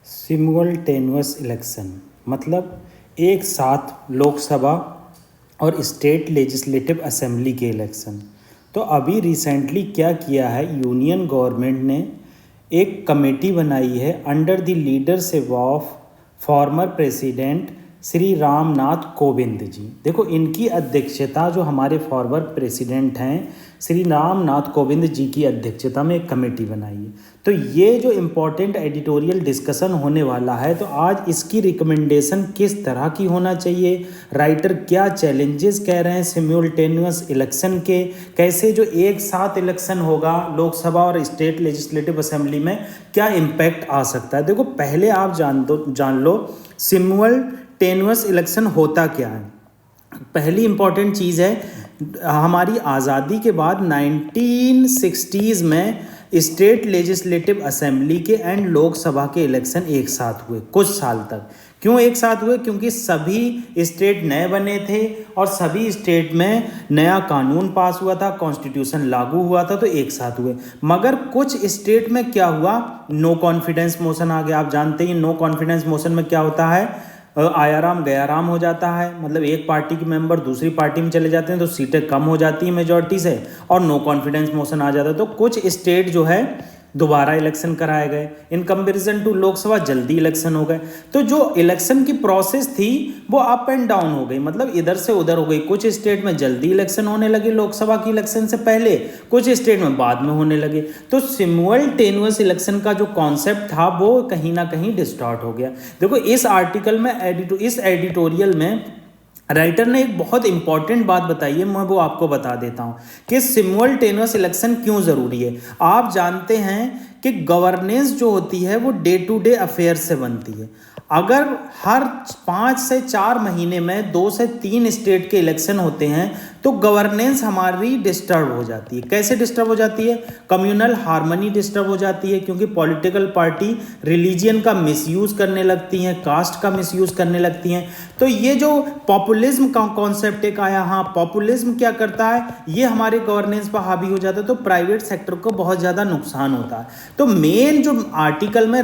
Simultaneous election मतलब एक साथ लोकसभा और स्टेट लेजिस्लेटिव असेंबली के इलेक्शन। तो अभी रिसेंटली क्या किया है, यूनियन गवर्नमेंट ने एक कमेटी बनाई है under the leadership of former president Shri Ramnath Kovind ji. देखो, इनकी अध्यक्षता, जो हमारे फॉर्मर प्रेसिडेंट हैं श्री रामनाथ कोविंद जी की अध्यक्षता में एक कमेटी बनाई है। तो ये जो इम्पोर्टेंट एडिटोरियल डिस्कशन होने वाला है, तो आज इसकी रिकमेंडेशन किस तरह की होना चाहिए, राइटर क्या चैलेंजेस कह रहे हैं सिम्युलटेनियस इलेक्शन के, कैसे जो एक साथ इलेक्शन होगा लोकसभा और स्टेट लेजिस्लेटिव असेंबली में क्या इम्पैक्ट आ सकता है। देखो, पहले आप जान लो सिम्युलटेनियस इलेक्शन होता क्या है। पहली इंपॉर्टेंट चीज़ है, हमारी आज़ादी के बाद 1960s में स्टेट लेजिस्लेटिव असेंबली के एंड लोकसभा के इलेक्शन एक साथ हुए कुछ साल तक। क्यों एक साथ हुए? क्योंकि सभी स्टेट नए बने थे और सभी स्टेट में नया कानून पास हुआ था, कॉन्स्टिट्यूशन लागू हुआ था, तो एक साथ हुए। मगर कुछ स्टेट में क्या हुआ, नो कॉन्फिडेंस मोशन आ गया। आप जानते हैं नो कॉन्फिडेंस मोशन में क्या होता है, आया राम गया राम हो जाता है। मतलब एक पार्टी के मेंबर दूसरी पार्टी में चले जाते हैं तो सीटें कम हो जाती हैं मेजॉरिटी से और नो कॉन्फिडेंस मोशन आ जाता है। तो कुछ स्टेट जो है दोबारा इलेक्शन कराए गए, इन कंपैरिजन टू लोकसभा जल्दी इलेक्शन हो गए। तो जो इलेक्शन की प्रोसेस थी वो अप एंड डाउन हो गई, मतलब इधर से उधर हो गई। कुछ स्टेट में जल्दी इलेक्शन होने लगे लोकसभा की इलेक्शन से पहले, कुछ स्टेट में बाद में होने लगे। तो सिमुलटेनियस इलेक्शन का जो कॉन्सेप्ट था वो कहीं ना कहीं डिस्टॉर्ट हो गया। देखो, इस आर्टिकल में इस एडिटोरियल में राइटर ने एक बहुत इंपॉर्टेंट बात बताई है, मैं वो आपको बता देता हूं कि सिमुलटेनियस इलेक्शन क्यों ज़रूरी है। आप जानते हैं कि गवर्नेंस जो होती है वो डे टू डे अफेयर से बनती है। अगर हर 5 से 4 महीने में 2 से 3 स्टेट के इलेक्शन होते हैं तो गवर्नेंस हमारी डिस्टर्ब हो जाती है। कैसे डिस्टर्ब हो जाती है? कम्युनल हार्मनी डिस्टर्ब हो जाती है, क्योंकि पॉलिटिकल पार्टी रिलीजियन का मिसयूज़ करने लगती हैं, कास्ट का मिसयूज़ करने लगती हैं। तो ये जो पॉपुलिज्म का कॉन्सेप्ट एक आया, हाँ, पॉपुलिज्म क्या करता है, ये हमारे गवर्नेंस पर हावी हो जाता है, तो प्राइवेट सेक्टर को बहुत ज़्यादा नुकसान होता है। तो मेन जो आर्टिकल में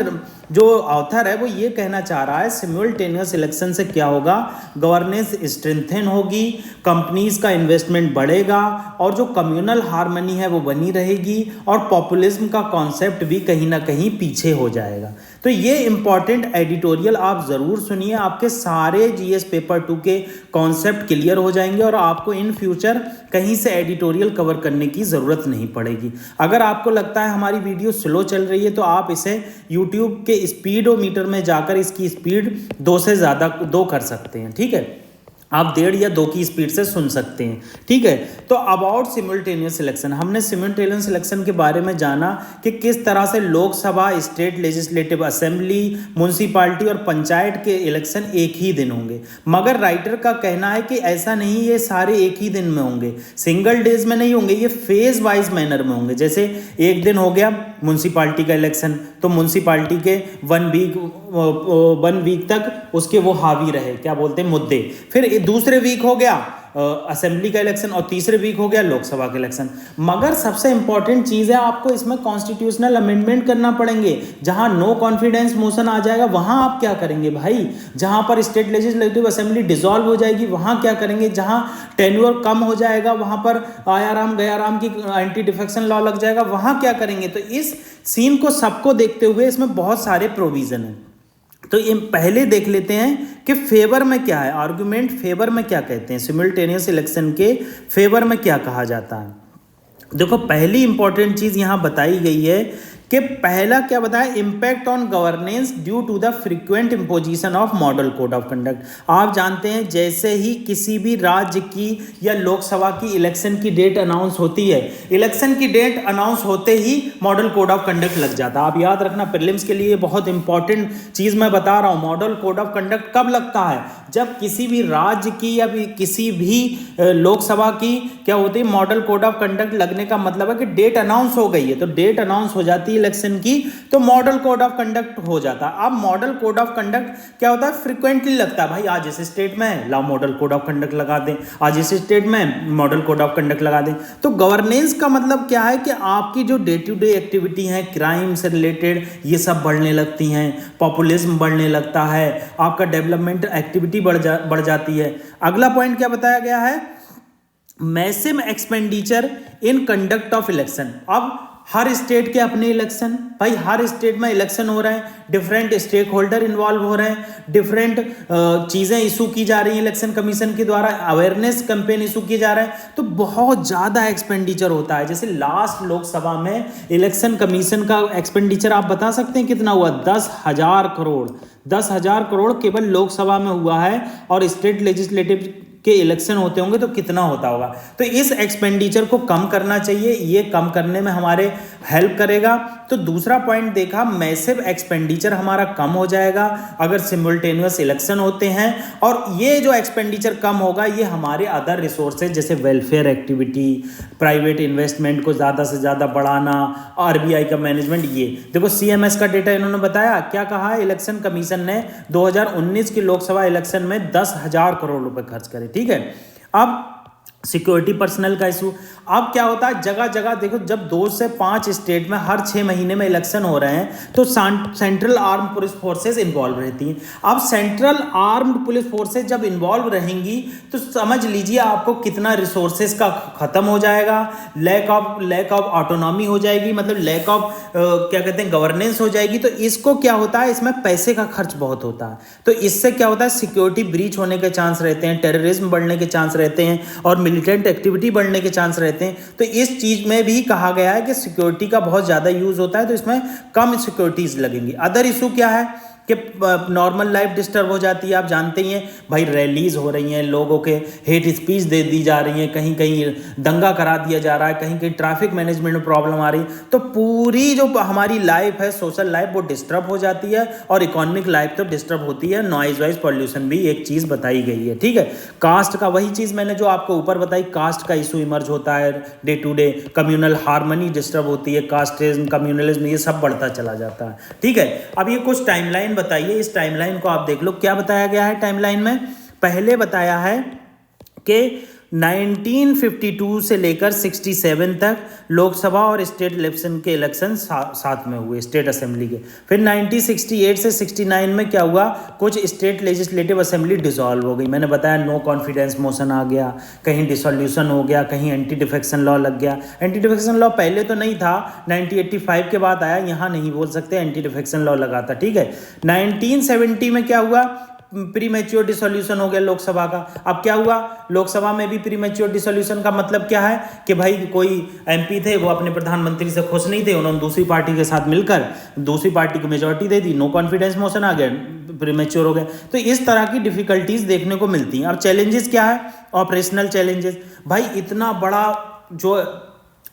जो ऑथर है वो ये कहना चाह रहा है सिमुलटेनियस इलेक्शन से क्या होगा, गवर्नेंस स्ट्रेंथन होगी, कंपनीज का इन्वेस्टमेंट बढ़ेगा और जो कम्युनल हार्मनी है वो बनी रहेगी और पॉपुलिज्म का कॉन्सेप्ट भी कहीं ना कहीं पीछे हो जाएगा। तो ये इंपॉर्टेंट एडिटोरियल आप ज़रूर सुनिए, आपके सारे जीएस पेपर 2 के कॉन्सेप्ट क्लियर हो जाएंगे और आपको इन फ्यूचर कहीं से एडिटोरियल कवर करने की ज़रूरत नहीं पड़ेगी। अगर आपको लगता है हमारी वीडियो स्लो चल रही है तो आप इसे यूट्यूब के स्पीडोमीटर में जाकर इसकी स्पीड 2 से ज़्यादा 2 कर सकते हैं, ठीक है। आप 1.5 या 2 की स्पीड से सुन सकते हैं, ठीक है। तो अबाउट सिमुलटेनियस इलेक्शन, हमने सिमुलटेनियस इलेक्शन के बारे में जाना कि किस तरह से Lok Sabha, state legislative assembly, municipality और पंचायत के इलेक्शन एक ही दिन होंगे। मगर राइटर का कहना है कि ऐसा नहीं, ये सारे एक ही दिन में होंगे, सिंगल डेज में नहीं होंगे, ये फेज वाइज मैनर में होंगे। जैसे एक दिन हो गया म्यूनसिपालिटी का इलेक्शन, तो म्यूनसिपालिटी के 1 वीक तक उसके वो हावी रहे, क्या बोलते हैं, मुद्दे। फिर दूसरे वीक हो गया असेंबली का इलेक्शन और तीसरे वीक हो गया लोकसभा का इलेक्शन। मगर सबसे इंपॉर्टेंट चीज़ है, आपको इसमें कॉन्स्टिट्यूशनल अमेंडमेंट करना पड़ेंगे। जहां नो कॉन्फिडेंस मोशन आ जाएगा वहां आप क्या करेंगे भाई? जहां पर स्टेट लेजिस्लेटिव असेंबली डिसॉल्व हो जाएगी वहां क्या करेंगे? जहां टेन्योर कम हो जाएगा वहां पर आया राम गया राम की एंटी डिफेक्शन लॉ लग जाएगा, वहां क्या करेंगे? तो इस सीन को सबको देखते हुए इसमें बहुत सारे प्रोविजन हैं। तो ये पहले देख लेते हैं कि फेवर में क्या है, आर्गुमेंट फेवर में क्या कहते हैं, सिमुलटेनियस इलेक्शन के फेवर में क्या कहा जाता है। देखो, पहली इंपॉर्टेंट चीज यहां बताई गई है कि पहला क्या बताया, impact on governance due to the frequent imposition of model code of conduct. आप जानते हैं जैसे ही किसी भी राज्य की या लोकसभा की इलेक्शन की डेट अनाउंस होती है, इलेक्शन की डेट अनाउंस होते ही मॉडल कोड ऑफ कंडक्ट लग जाता है। आप याद रखना, प्रीलिम्स के लिए बहुत इंपॉर्टेंट चीज मैं बता रहा हूं। मॉडल कोड ऑफ कंडक्ट कब लगता है? जब किसी भी राज्य की या किसी भी लोकसभा की क्या होती है, मॉडल कोड ऑफ कंडक्ट लगने का मतलब है कि डेट अनाउंस हो गई है। तो डेट अनाउंस हो जाती है इलेक्शन की तो मॉडल कोड ऑफ कंडक्ट हो जाता। अब मॉडल कोड ऑफ कंडक्ट क्या होता है, फ्रिक्वेंटली लगता है, भाई आज इस स्टेट में है, लाओ मॉडल कोड ऑफ कंडक्ट लगा दें, आज इस स्टेट में मॉडल कोड ऑफ कंडक्ट लगा दें। तो गवर्नेंस का मतलब क्या है कि आपकी जो डे टू डे एक्टिविटी है, क्राइम से रिलेटेड, ये सब बढ़ने लगती हैं, पॉपुलिज्म बढ़ने लगता है, आपका डेवलपमेंट एक्टिविटी बढ़ जाती है। अगला पॉइंट क्या बताया गया है, massive expenditure in conduct of election. अब हर स्टेट के अपने इलेक्शन, भाई हर स्टेट में इलेक्शन हो रहे हैं, डिफरेंट स्टेक होल्डर इन्वॉल्व हो रहे हैं, डिफरेंट चीज़ें इशू की जा रही हैं इलेक्शन कमीशन के द्वारा, अवेयरनेस कैंपेन इशू किए जा रहे हैं, तो बहुत ज़्यादा एक्सपेंडिचर होता है। जैसे लास्ट लोकसभा में इलेक्शन कमीशन का एक्सपेंडिचर आप बता सकते हैं कितना हुआ, 10,000 करोड़। 10,000 करोड़ केवल लोकसभा में हुआ है, और स्टेट लेजिस्लेटिव के इलेक्शन होते होंगे तो कितना होता होगा। तो इस एक्सपेंडिचर को कम करना चाहिए, ये कम करने में हमारे हेल्प करेगा। तो दूसरा पॉइंट देखा, मैसिव एक्सपेंडिचर हमारा कम हो जाएगा अगर सिमुल्टेनियस इलेक्शन होते हैं, और ये जो एक्सपेंडिचर कम होगा ये हमारे अदर रिसोर्सेज जैसे वेलफेयर एक्टिविटी, प्राइवेट इन्वेस्टमेंट को ज़्यादा से ज़्यादा बढ़ाना, आरबीआई का मैनेजमेंट, ये देखो सीएमएस का डेटा इन्होंने बताया, क्या कहा है, इलेक्शन कमीशन ने 2019 की लोकसभा इलेक्शन में 10,000 करोड़ रुपए खर्च करे। ठीक है, अब सिक्योरिटी पर्सनल का इशू, अब क्या होता है, जगह जगह देखो, जब 2 से 5 स्टेट में हर 6 महीने में इलेक्शन हो रहे हैं तो central arm police forces involve रहती हैं। अब सेंट्रल आर्म्ड पुलिस फोर्सेस जब इन्वॉल्व रहेंगी तो समझ लीजिए आपको कितना रिसोर्सेज का खत्म हो जाएगा, लैक ऑफ ऑटोनॉमी हो जाएगी, मतलब लैक ऑफ क्या कहते हैं, गवर्नेंस हो जाएगी। तो इसको क्या होता है, इसमें पैसे का खर्च बहुत होता है, तो इससे क्या होता है, सिक्योरिटी ब्रीच होने के चांस रहते हैं, टेररिज्म बढ़ने के चांस रहते हैं, और मिलिटेंट एक्टिविटी बढ़ने के चांस रहते हैं। तो इस चीज में भी कहा गया है कि सिक्योरिटी का बहुत ज्यादा यूज होता है, तो इसमें कम सिक्योरिटीज लगेंगी। अदर इशू क्या है कि नॉर्मल लाइफ डिस्टर्ब हो जाती है, आप जानते ही हैं भाई, रैलीज हो रही हैं, लोगों के हेट स्पीच दे दी जा रही हैं, कहीं कहीं दंगा करा दिया जा रहा है, कहीं कहीं ट्रैफिक मैनेजमेंट में प्रॉब्लम आ रही है, तो पूरी जो हमारी लाइफ है, सोशल लाइफ, वो डिस्टर्ब हो जाती है, और इकोनॉमिक लाइफ तो डिस्टर्ब होती है। नॉइज वाइज पॉल्यूशन भी एक चीज़ बताई गई है। ठीक है, कास्ट का वही चीज़ मैंने जो आपको ऊपर बताई, कास्ट का इशू इमर्ज होता है day to day, communal harmony disturb होती है, कास्टिज्म, कम्युनलिज्म, ये सब बढ़ता चला जाता है। ठीक है, अब ये कुछ टाइमलाइन बताइए, इस टाइमलाइन को आप देख लो, क्या बताया गया है टाइमलाइन में। पहले बताया है कि 1952 से लेकर 67 तक लोकसभा और स्टेट इलेक्शन के इलेक्शन साथ में हुए, स्टेट असेंबली के। फिर 1968 से 69 में क्या हुआ, कुछ स्टेट लेजिस्लेटिव असेंबली डिसॉल्व हो गई। मैंने बताया नो कॉन्फिडेंस मोशन आ गया, कहीं डिसोल्यूशन हो गया, कहीं एंटी डिफेक्शन लॉ लग गया। एंटी डिफेक्शन लॉ पहले तो नहीं था, 1985 के बाद आया, यहाँ नहीं बोल सकते एंटी डिफेक्शन लॉ लगा था। ठीक है, 1970 में क्या हुआ, प्री मैच्योर डिसोल्यूशन हो गया लोकसभा का। अब क्या हुआ, लोकसभा में भी प्री मैच्योर डिसोल्यूशन का मतलब क्या है कि भाई कोई एमपी थे, वो अपने प्रधानमंत्री से खुश नहीं थे, उन्होंने दूसरी पार्टी के साथ मिलकर दूसरी पार्टी को मेजोरिटी दे दी, नो कॉन्फिडेंस मोशन आ गया, प्री मैच्योर हो गया। तो इस तरह की डिफिकल्टीज देखने को मिलती हैं। अब चैलेंजेस क्या है, ऑपरेशनल चैलेंजेस, भाई इतना बड़ा जो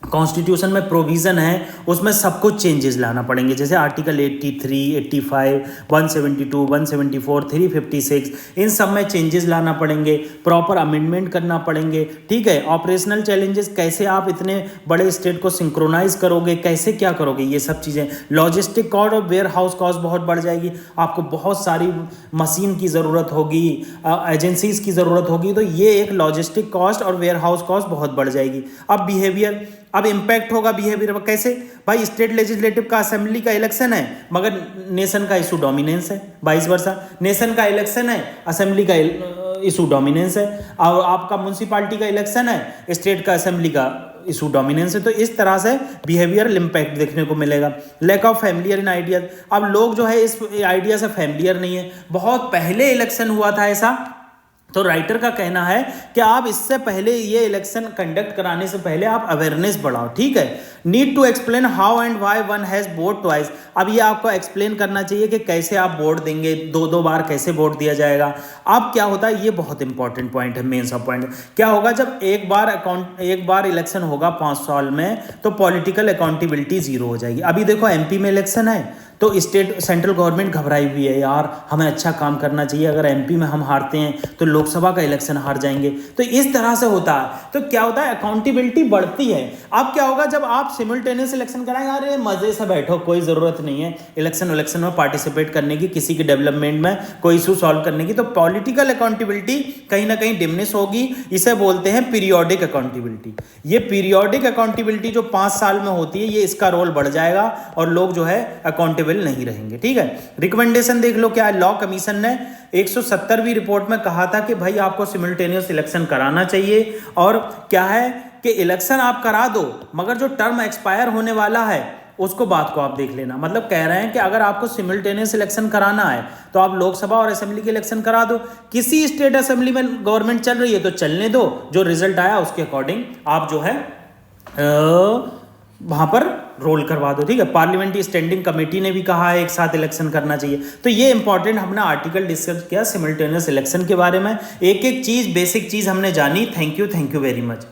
कॉन्स्टिट्यूशन में प्रोविज़न है उसमें सब कुछ चेंजेस लाना पड़ेंगे, जैसे आर्टिकल 83, 85, 172, 174, 356, इन सब में चेंजेस लाना पड़ेंगे, प्रॉपर अमेंडमेंट करना पड़ेंगे। ठीक है, ऑपरेशनल चैलेंजेस, कैसे आप इतने बड़े स्टेट को सिंक्रोनाइज करोगे, कैसे क्या करोगे, ये सब चीज़ें। लॉजिस्टिक कॉस्ट और वेयर हाउस कॉस्ट बहुत बढ़ जाएगी, आपको बहुत सारी मशीन की ज़रूरत होगी, एजेंसीज की ज़रूरत होगी, तो ये एक लॉजिस्टिक कॉस्ट और वेयर हाउस कॉस्ट बहुत बढ़ जाएगी। अब बिहेवियर, अब इम्पैक्ट होगा बिहेवियर पर, कैसे, भाई स्टेट लेजिस्लेटिव का असेंबली का इलेक्शन है मगर नेशन का इशू डोमिनेंस है, 22 वर्षा नेशन का इलेक्शन है, असेंबली का इशू डोमिनेंस है, और आपका म्यूनसिपालिटी का इलेक्शन है, स्टेट का असेंबली का इशू डोमिनेंस है। तो इस तरह से बिहेवियरल इम्पैक्ट देखने को मिलेगा। Lack of familiar in ideas, अब लोग जो है इस आइडिया से फैमिलियर नहीं है, बहुत पहले इलेक्शन हुआ था ऐसा, तो राइटर का कहना है कि आप इससे पहले ये इलेक्शन कंडक्ट कराने से पहले आप अवेयरनेस बढ़ाओ। ठीक है, need to explain how and why one has vote twice, अब ये आपको एक्सप्लेन करना चाहिए कि कैसे आप वोट देंगे, दो बार कैसे वोट दिया जाएगा। अब क्या होता है, ये बहुत इंपॉर्टेंट पॉइंट है, मेन सब पॉइंट क्या होगा, जब एक बार इलेक्शन होगा 5 साल में, तो पॉलिटिकल अकाउंटेबिलिटी जीरो हो जाएगी। अभी देखो एमपी में इलेक्शन है तो स्टेट सेंट्रल गवर्नमेंट घबराई हुई है, यार हमें अच्छा काम करना चाहिए, अगर एमपी में हम हारते हैं तो लोकसभा का इलेक्शन हार जाएंगे। तो इस तरह से होता है। तो क्या होता है, अकाउंटेबिलिटी बढ़ती है। अब क्या होगा जब आप सिमुलटेनियस इलेक्शन कराएंगे, अरे मजे से बैठो, कोई ज़रूरत नहीं है इलेक्शन में पार्टिसिपेट करने की, किसी के डेवलपमेंट में कोई इशू सॉल्व करने की। तो पॉलिटिकल अकाउंटेबिलिटी कहीं ना कहीं डिमिनिश होगी। इसे बोलते हैं पीरियोडिक अकाउंटेबिलिटी। ये पीरियोडिक अकाउंटेबिलिटी जो 5 साल में होती है, ये इसका रोल बढ़ जाएगा और लोग जो है अकाउंटेबल नहीं रहेंगे। ठीक है, रिकमेंडेशन देख लो क्या है। लॉ कमीशन ने 170वीं रिपोर्ट में कहा था कि भाई आपको सिमुलटेनियस इलेक्शन कराना चाहिए, और क्या है कि इलेक्शन आप करा दो मगर जो टर्म एक्सपायर होने वाला है उसको बात को आप देख लेना। मतलब कह रहे हैं कि अगर आपको सिमुलटेनियस इलेक्शन कराना है तो आप लोकसभा और असेंबली के इलेक्शन करा दो। किसी स्टेट असेंबली में गवर्नमेंट चल रही है तो चलने दो, जो रिजल्ट आया उसके अकॉर्डिंग आप जो है वहां पर रोल करवा दो। ठीक है, पार्लियामेंट्री स्टैंडिंग कमेटी ने भी कहा है एक साथ इलेक्शन करना चाहिए। तो ये इंपॉर्टेंट हमने आर्टिकल डिस्कस किया सिमुलटेनियस इलेक्शन के बारे में। एक एक चीज, बेसिक चीज हमने जानी। Thank you very much.